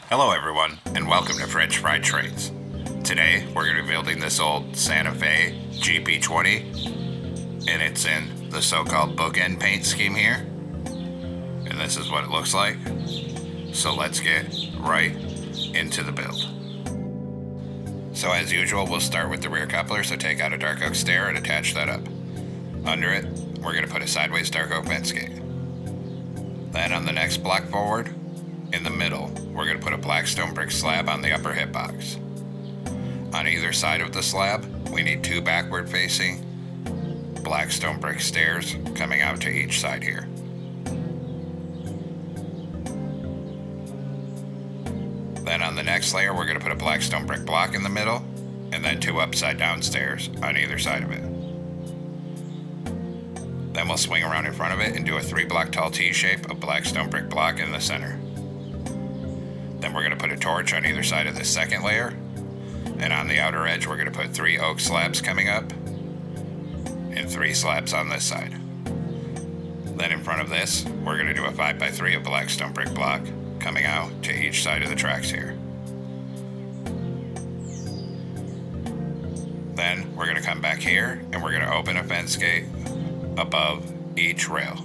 Hello everyone, and welcome to French Fried Trains. Today we're going to be building this old Santa Fe Gp20, and it's in the so-called bookend paint scheme here. And this is what it looks like. So let's get right into the build. So as usual, we'll start with the rear coupler, so take out a dark oak stair and attach that up. Under it, we're going to put a sideways dark oak fence gate. Then on the next block forward, in the middle, we're going to put a black stone brick slab on the upper hitbox. On either side of the slab, we need two backward facing black stone brick stairs coming out to each side here. Then on the next layer, we're going to put a black stone brick block in the middle, and then two upside down stairs on either side of it. Then we'll swing around in front of it and do a 3-block tall T shape of black stone brick block in the center. Then we're going to put a torch on either side of this second layer, and on the outer edge we're going to put 3 oak slabs coming up and 3 slabs on this side. Then in front of this we're going to do a 5x3 of black stone brick block coming out to each side of the tracks here. Then we're going to come back here and we're going to open a fence gate above each rail.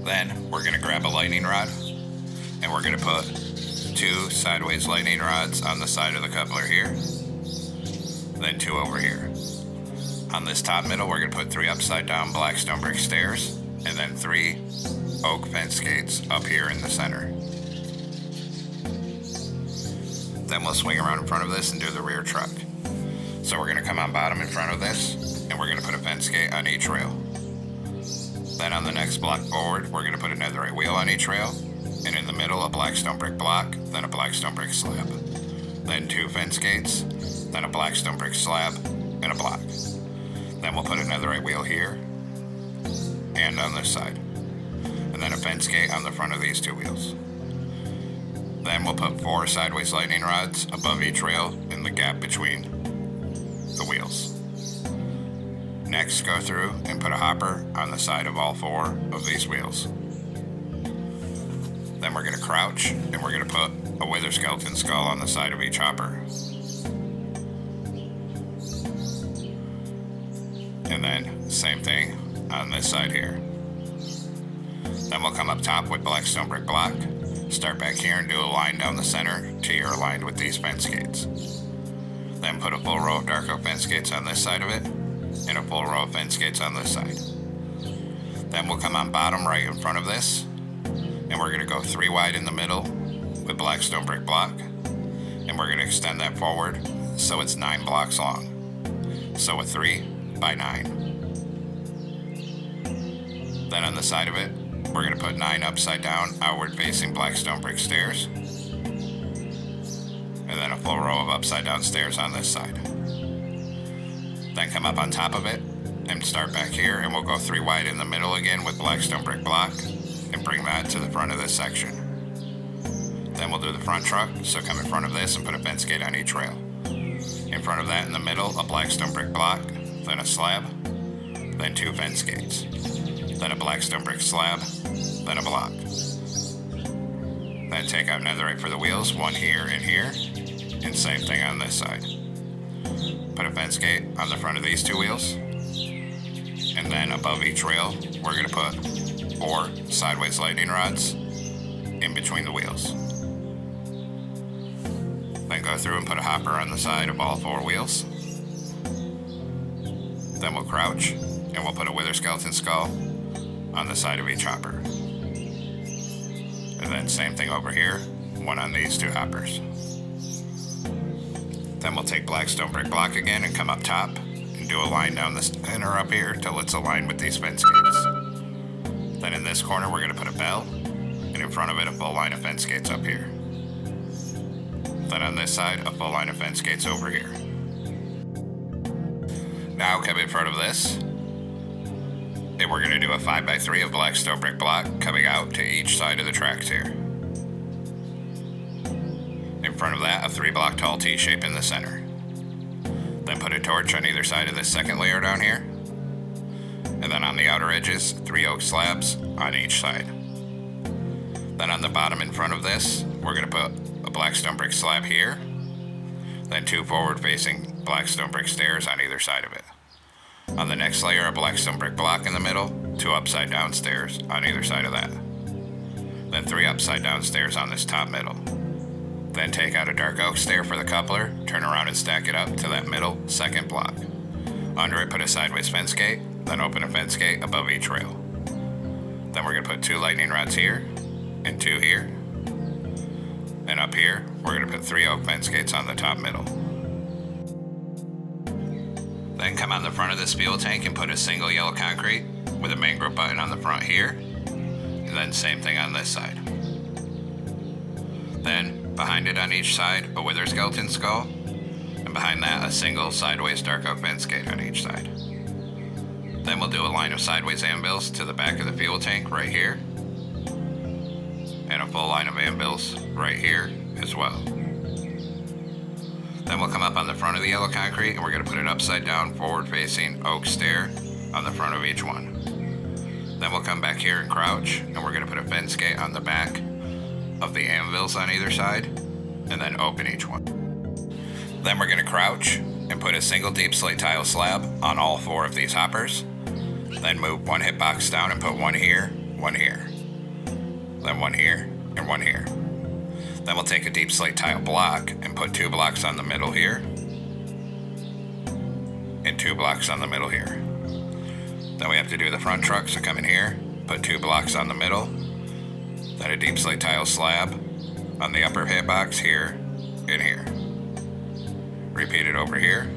Then we're going to grab a lightning rod and we're going to put 2 sideways lightning rods on the side of the coupler here, then 2 over here. On this top middle, we're going to put 3 upside down black stone brick stairs and then 3 oak fence gates up here in the center. Then we'll swing around in front of this and do the rear truck. So we're going to come on bottom in front of this and we're going to put a fence gate on each rail. Then on the next block forward, we're going to put a netherite wheel on each rail, and in the middle a black stone brick block, then a black stone brick slab, then 2 fence gates, then a black stone brick slab, and a block. Then we'll put a netherite wheel here and on this side, and then a fence gate on the front of these 2 wheels. Then we'll put 4 sideways lightning rods above each rail in the gap between the wheels. Next, go through and put a hopper on the side of all 4 of these wheels. Then we're going to crouch and we're going to put a wither skeleton skull on the side of each hopper. And then same thing on this side here. Then we'll come up top with black stone brick block, start back here and do a line down the center till you're aligned with these fence gates. Then put a full row of dark oak fence gates on this side of it, and a full row of fence gates on this side. Then we'll come on bottom right in front of this, and we're going to go 3 wide in the middle with black stone brick block, and we're going to extend that forward so it's 9 blocks long. So a 3 by 9. Then on the side of it, we're going to put 9 upside down outward facing black stone brick stairs, and then a full row of upside down stairs on this side. Then come up on top of it and start back here, and we'll go 3 wide in the middle again with black stone brick block and bring that to the front of this section. Then we'll do the front truck, so come in front of this and put a fence gate on each rail. In front of that in the middle, a black stone brick block, then a slab, then 2 fence gates, then a black stone brick slab, then a block. Then take out netherite for the wheels, 1 here and here, and same thing on this side. Put a fence gate on the front of these 2 wheels, and then above each rail we're going to put 4 sideways lightning rods in between the wheels. Then go through and put a hopper on the side of all 4 wheels. Then we'll crouch and we'll put a wither skeleton skull on the side of each hopper. And then same thing over here, 1 on these 2 hoppers. Then we'll take black stone brick block again and come up top and do a line down the center up here till it's aligned with these fence gates. Then in this corner we're going to put a bell, and in front of it a full line of fence gates up here. Then on this side a full line of fence gates over here. Now come in front of this, and we're going to do a 5x3 of black stone brick block coming out to each side of the tracks here. front of that, a 3-block tall T-shape in the center. Then put a torch on either side of this second layer down here. And then on the outer edges, 3 oak slabs on each side. Then on the bottom in front of this, we're going to put a black stone brick slab here. Then 2 forward-facing black stone brick stairs on either side of it. On the next layer, a black stone brick block in the middle, 2 upside-down stairs on either side of that. Then 3 upside-down stairs on this top middle. Then take out a dark oak stair for the coupler, turn around and stack it up to that middle second block. Under it, put a sideways fence gate, then open a fence gate above each rail. Then we're going to put 2 lightning rods here, and 2 here. And up here, we're going to put 3 oak fence gates on the top middle. Then come on the front of this fuel tank and put a single yellow concrete with a mangrove button on the front here. And then same thing on this side. Then, behind it on each side, a wither skeleton skull. And behind that, a single sideways dark oak fence gate on each side. Then we'll do a line of sideways anvils to the back of the fuel tank right here. And a full line of anvils right here as well. Then we'll come up on the front of the yellow concrete and we're going to put an upside down forward facing oak stair on the front of each one. Then we'll come back here and crouch and we're going to put a fence gate on the back of the anvils on either side and then open each one. Then we're going to crouch and put a single deep slate tile slab on all 4 of these hoppers. Then move 1 hitbox down and put 1 here, 1 here. Then 1 here and 1 here. Then we'll take a deep slate tile block and put 2 blocks on the middle here and 2 blocks on the middle here. Then we have to do the front truck, so come in here, put 2 blocks on the middle, then a deep slate tile slab on the upper hitbox here and here. Repeat it over here.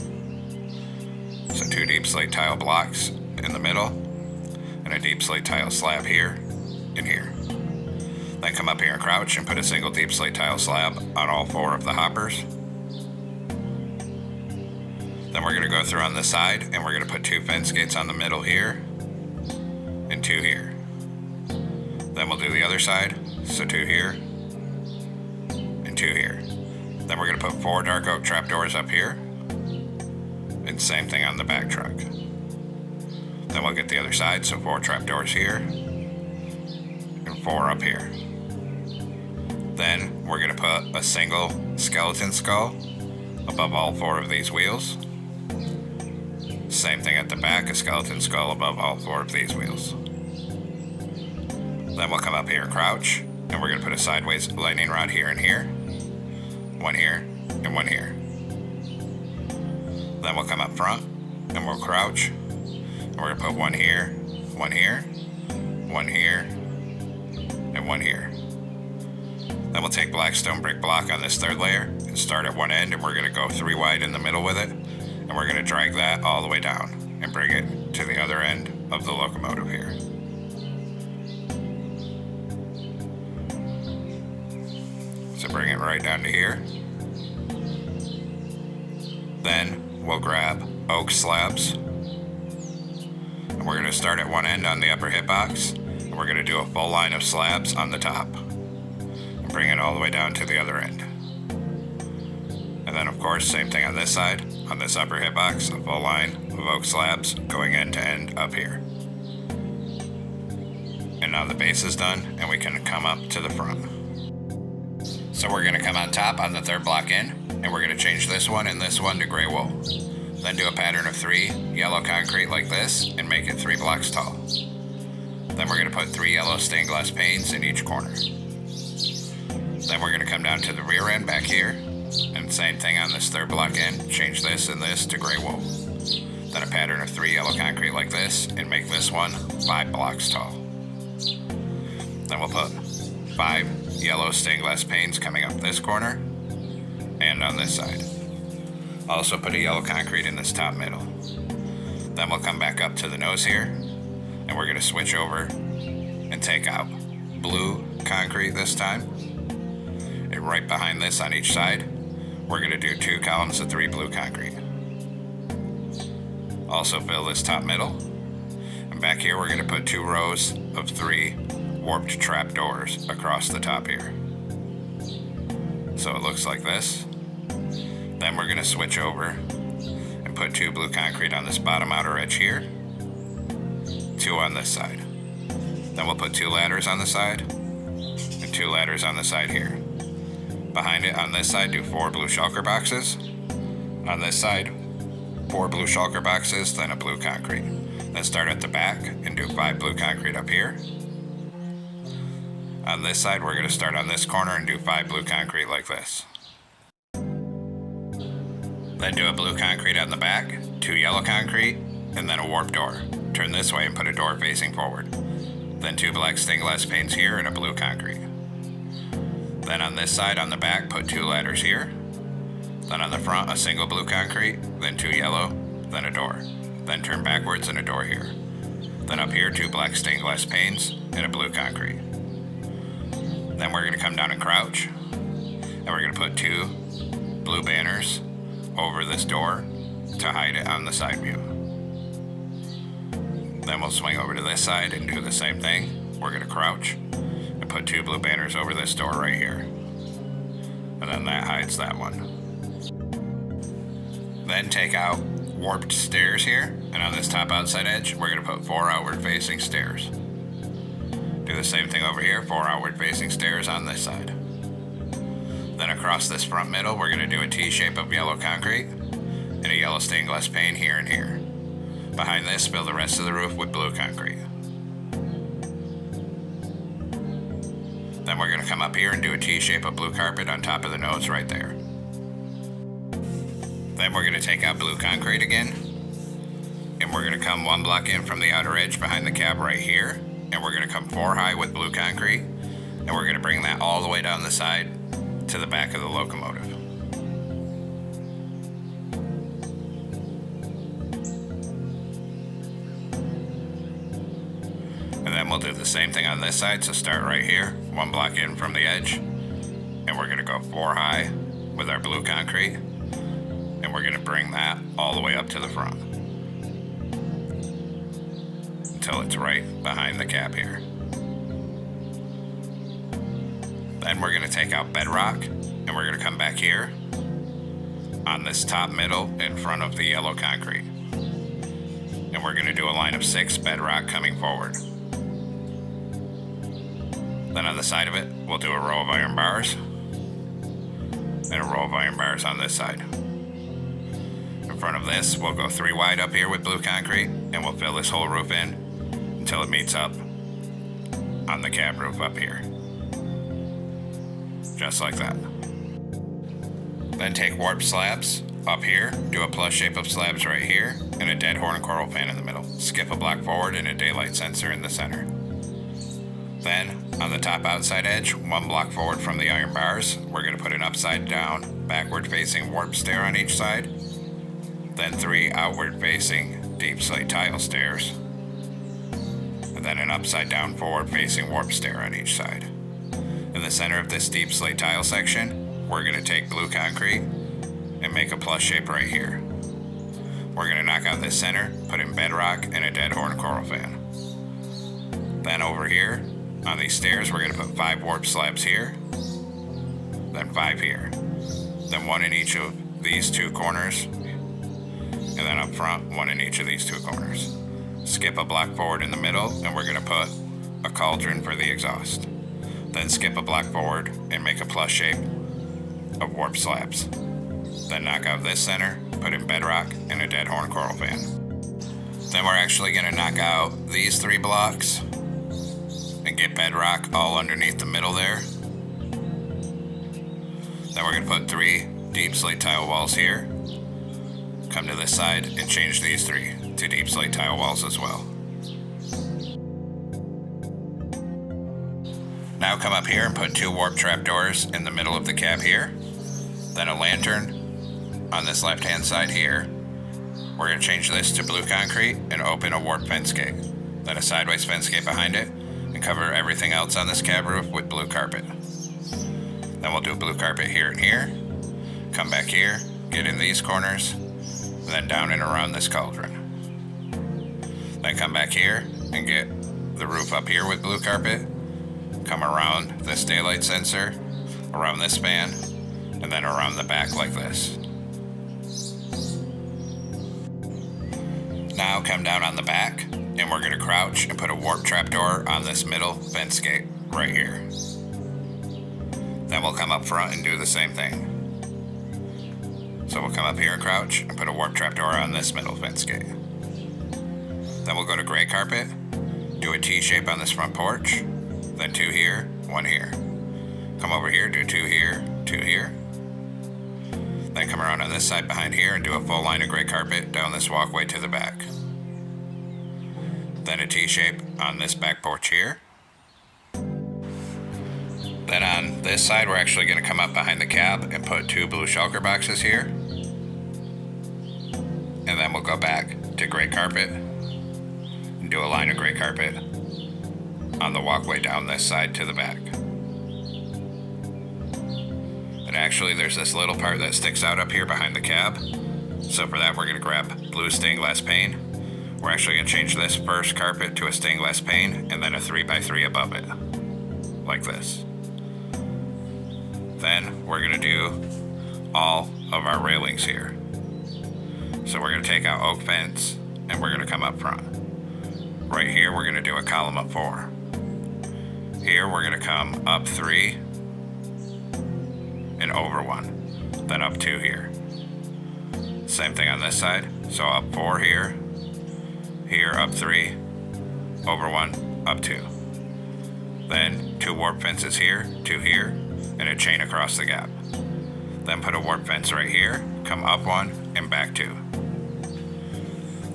So 2 deep slate tile blocks in the middle and a deep slate tile slab here and here. Then come up here and crouch and put a single deep slate tile slab on all 4 of the hoppers. Then we're going to go through on this side and we're going to put 2 fence gates on the middle here and 2 here. Then we'll do the other side, so 2 here and 2 here. Then we're going to put 4 dark oak trapdoors up here and same thing on the back truck. Then we'll get the other side, so 4 trapdoors here and 4 up here. Then we're going to put a single skeleton skull above all 4 of these wheels. Same thing at the back, a skeleton skull above all 4 of these wheels. Then we'll come up here and crouch, and we're going to put a sideways lightning rod here and here. 1 here and 1 here. Then we'll come up front, and we'll crouch, and we're going to put 1 here, 1 here, 1 here, and 1 here. Then we'll take black stone brick block on this 3rd layer and start at one end, and we're going to go 3 wide in the middle with it, and we're going to drag that all the way down and bring it to the other end of the locomotive here. So bring it right down to here. Then we'll grab oak slabs, and we're going to start at one end on the upper hitbox, and we're going to do a full line of slabs on the top. Bring it all the way down to the other end. And then of course, same thing on this side, on this upper hitbox, a full line of oak slabs going end to end up here. And now the base is done and we can come up to the front. So we're going to come on top on the 3rd block in, and we're going to change this one and this one to gray wool. Then do a pattern of 3 yellow concrete like this and make it 3 blocks tall. Then we're going to put 3 yellow stained glass panes in each corner. Then we're going to come down to the rear end back here, and same thing on this 3rd block end, change this and this to gray wool. Then a pattern of 3 yellow concrete like this, and make this one 5 blocks tall. Then we'll put 5 yellow stained glass panes coming up this corner, and on this side. Also put a yellow concrete in this top middle. Then we'll come back up to the nose here, and we're going to switch over and take out blue concrete this time. And right behind this on each side, we're going to do 2 columns of 3 blue concrete. Also fill this top middle. And back here we're going to put 2 rows of 3 warped trapdoors across the top here. so it looks like this. Then we're going to switch over and put 2 blue concrete on this bottom outer edge here, 2 on this side. Then we'll put 2 ladders on the side and 2 ladders on the side here. Behind it on this side, do 4 blue shulker boxes. On this side, 4 blue shulker boxes, then a blue concrete. Then start at the back and do 5 blue concrete up here. On this side, we're going to start on this corner and do 5 blue concrete like this. Then do a blue concrete on the back, 2 yellow concrete, and then a warp door. Turn this way and put a door facing forward. Then 2 black stained glass panes here and a blue concrete. Then on this side on the back, put 2 ladders here. Then on the front, a single blue concrete, then 2 yellow, then a door. Then turn backwards and a door here. Then up here, 2 black stained glass panes and a blue concrete. Then we're going to come down and crouch, and we're going to put 2 blue banners over this door to hide it on the side view. Then we'll swing over to this side and do the same thing. We're going to crouch and put 2 blue banners over this door right here. And then that hides that one. Then take out warped stairs here, and on this top outside edge, we're going to put 4 outward facing stairs. Do the same thing over here, 4 outward facing stairs on this side. Then across this front middle, we're going to do a T shape of yellow concrete and a yellow stained glass pane here and here. Behind this, fill the rest of the roof with blue concrete. Then we're going to come up here and do a T shape of blue carpet on top of the nose right there. Then we're going to take out blue concrete again, and we're going to come 1 block in from the outer edge behind the cab right here, and we're going to come 4 high with blue concrete, and we're going to bring that all the way down the side to the back of the locomotive. And then we'll do the same thing on this side, so start right here, 1 block in from the edge, and we're going to go 4 high with our blue concrete, and we're going to bring that all the way up to the front until it's right behind the cab here. Then we're going to take out bedrock, and we're going to come back here on this top middle in front of the yellow concrete. And we're going to do a line of 6 bedrock coming forward. Then on the side of it, we'll do a row of iron bars and a row of iron bars on this side. In front of this, we'll go 3 wide up here with blue concrete, and we'll fill this whole roof in until it meets up on the cab roof up here. Just like that. Then take warp slabs up here, do a plus shape of slabs right here, and a dead horn coral fan in the middle. Skip a block forward and a daylight sensor in the center. Then, on the top outside edge, 1 block forward from the iron bars, we're going to put an upside down, backward facing warp stair on each side. Then 3 outward facing deep slate tile stairs. And then an upside down forward facing warp stair on each side. In the center of this deep slate tile section, we're going to take blue concrete and make a plus shape right here. We're going to knock out this center, put in bedrock and a dead horn coral fan. Then over here, on these stairs, we're going to put 5 warp slabs here, then 5 here, then 1 in each of these 2 corners, and then up front, 1 in each of these 2 corners. Skip a block forward in the middle, and we're going to put a cauldron for the exhaust. Then skip a block forward and make a plus shape of warp slabs. Then knock out this center, put in bedrock and a dead horn coral fan. Then we're actually going to knock out these 3 blocks and get bedrock all underneath the middle there. Then we're going to put 3 deep slate tile walls here. Come to this side and change these 3 to deep slate tile walls as well. Now come up here and put 2 warp trap doors in the middle of the cab here. Then a lantern on this left hand side here. We're going to change this to blue concrete and open a warp fence gate. Then a sideways fence gate behind it, and cover everything else on this cab roof with blue carpet. Then we'll do blue carpet here and here. Come back here, get in these corners, and then down and around this cauldron. Then come back here and get the roof up here with blue carpet. Come around this daylight sensor, around this fan, and then around the back like this. Now come down on the back, and we're going to crouch and put a warp trapdoor on this middle fence gate right here. Then we'll come up front and do the same thing. So we'll come up here and crouch and put a warp trapdoor on this middle fence gate. Then we'll go to gray carpet, do a T-shape on this front porch, then 2 here, 1 here. Come over here, do 2 here, 2 here. Then come around on this side behind here and do a full line of gray carpet down this walkway to the back. Then a T-shape on this back porch here. Then on this side, we're actually going to come up behind the cab and put 2 blue shulker boxes here. And then we'll go back to gray carpet and do a line of gray carpet on the walkway down this side to the back. And actually, there's this little part that sticks out up here behind the cab. So for that, we're going to grab blue stained glass pane. We're actually going to change this first carpet to a stained glass pane and then a 3x3 above it, like this. Then we're going to do all of our railings here. So we're going to take out oak fence and we're going to come up front. Right here we're going to do a column of 4. Here we're going to come up 3 and over 1, then up 2 here. Same thing on this side, so up 4 here, here up 3, over 1, up 2. Then 2 warp fences here, 2 here, and a chain across the gap. Then put a warp fence right here, come up 1 and back 2.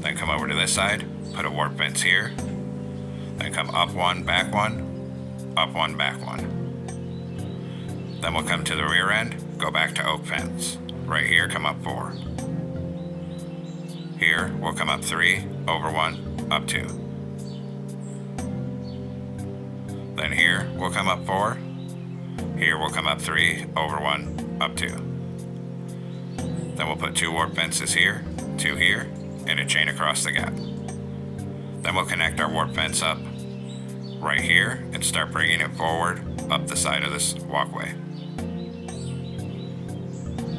Then come over to this side, put a warp fence here, then come up 1, back 1, up 1, back 1. Then we'll come to the rear end, go back to oak fence. Right here, come up 4. Here, we'll come up 3, over 1, up 2. Then here, we'll come up 4. Here, we'll come up 3, over 1, up 2. Then we'll put 2 warp fences here, 2 here, and a chain across the gap. Then we'll connect our warp fence up right here and start bringing it forward up the side of this walkway.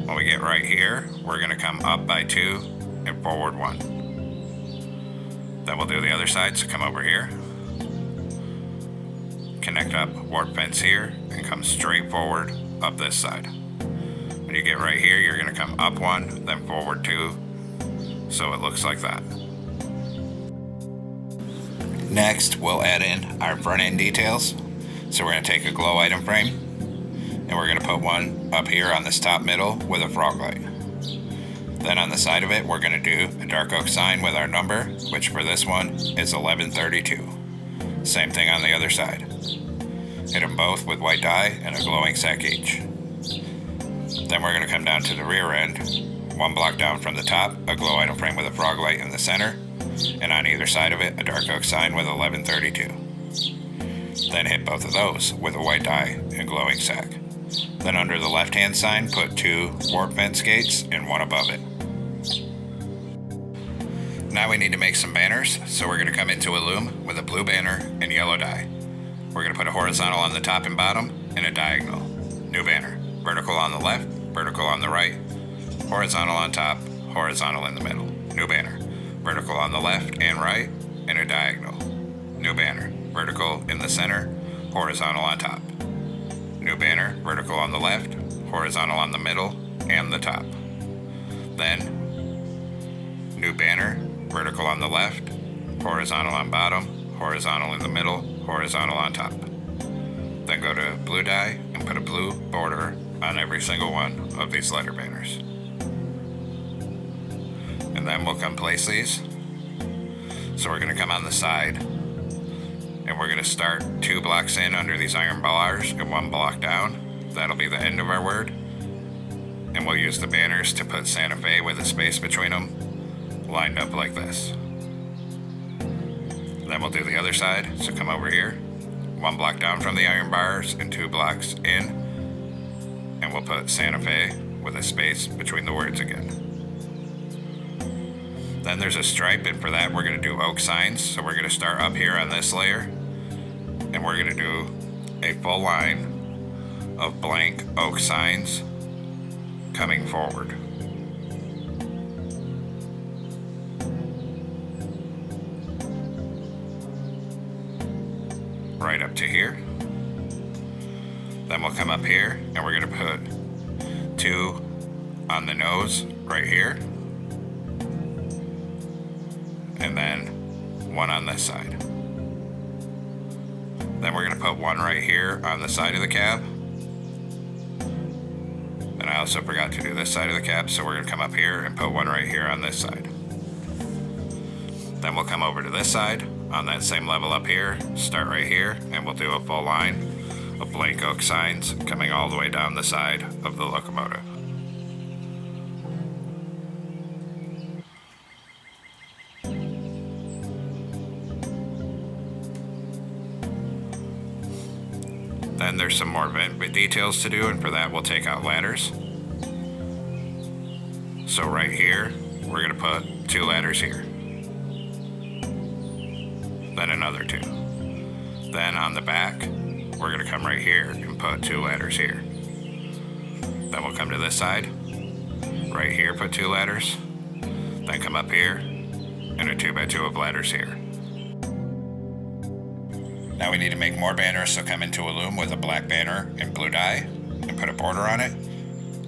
When we get right here, we're going to come up by 2 and forward 1. Then we'll do the other side, so come over here, connect up warp fence here, and come straight forward up this side. When you get right here, you're going to come up 1, then forward 2, so it looks like that. Next, we'll add in our front end details. So we're going to take a glow item frame, and we're going to put one up here on this top middle with a frog light. Then on the side of it, we're going to do a dark oak sign with our number, which for this one is 1132. Same thing on the other side. Hit them both with white dye and a glowing sack each. Then we're going to come down to the rear end, 1 block down from the top, a glow item frame with a frog light in the center, and on either side of it, a dark oak sign with 1132. Then hit both of those with a white dye and glowing sack. Then under the left-hand sign, put 2 warp fence gates and 1 above it. Now we need to make some banners, so we're going to come into a loom with a blue banner and yellow dye. We're going to put a horizontal on the top and bottom and a diagonal. New banner. Vertical on the left, vertical on the right, horizontal on top, horizontal in the middle. New banner. Vertical on the left and right, and a diagonal. New banner. Vertical in the center, horizontal on top. New banner. Vertical on the left, horizontal on the middle, and the top. Then, new banner. Vertical on the left, horizontal on bottom, horizontal in the middle, horizontal on top. Then go to blue dye and put a blue border on every single one of these letter banners. And then we'll come place these. So we're going to come on the side, and we're going to start 2 blocks in under these iron bars and 1 block down. That'll be the end of our word. And we'll use the banners to put Santa Fe with a space between them, lined up like this. Then we'll do the other side, so come over here, 1 block down from the iron bars and 2 blocks in, and we'll put Santa Fe with a space between the words again. Then there's a stripe, and for that we're going to do oak signs. So we're going to start up here on this layer, and we're going to do a full line of blank oak signs coming forward. Right up to here. Then we'll come up here and we're going to put 2 on the nose right here. And then 1 on this side. Then we're going to put 1 right here on the side of the cab. And I also forgot to do this side of the cab, so we're going to come up here and put 1 right here on this side. Then we'll come over to this side on that same level up here, start right here, and we'll do a full line of blank oak signs coming all the way down the side of the locomotive. Then there's some more details to do, and for that we'll take out ladders. So right here, we're going to put 2 ladders here. Then another 2. Then on the back, we're going to come right here and put 2 ladders here. Then we'll come to this side, right here put 2 ladders, then come up here, and a 2x2 of ladders here. Now we need to make more banners, so come into a loom with a black banner and blue dye, and put a border on it,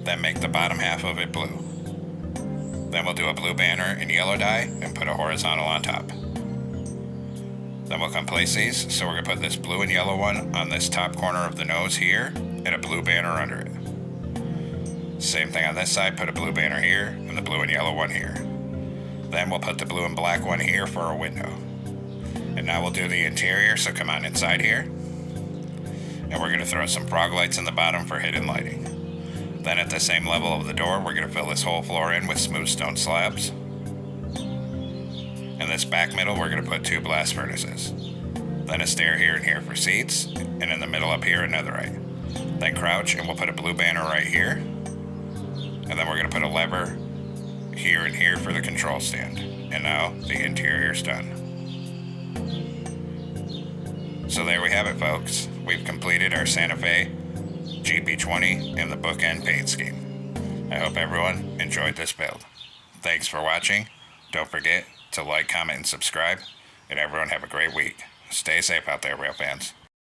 then make the bottom half of it blue. Then we'll do a blue banner in yellow dye and put a horizontal on top. Then we'll come place these, so we're going to put this blue and yellow one on this top corner of the nose here, and a blue banner under it. Same thing on this side, put a blue banner here, and the blue and yellow one here. Then we'll put the blue and black one here for a window. And now we'll do the interior, so come on inside here. And we're going to throw some frog lights in the bottom for hidden lighting. Then at the same level of the door, we're going to fill this whole floor in with smooth stone slabs. In this back middle, we're going to put 2 blast furnaces. Then a stair here and here for seats, and in the middle up here, a netherite. Then crouch, and we'll put a blue banner right here. And then we're going to put a lever here and here for the control stand. And now the interior's done. So there we have it, folks. We've completed our Santa Fe Gp20 and the bookend paint scheme. I hope everyone enjoyed this build. Thanks for watching. Don't forget to like, comment, and subscribe. And everyone have a great week. Stay safe out there, rail fans.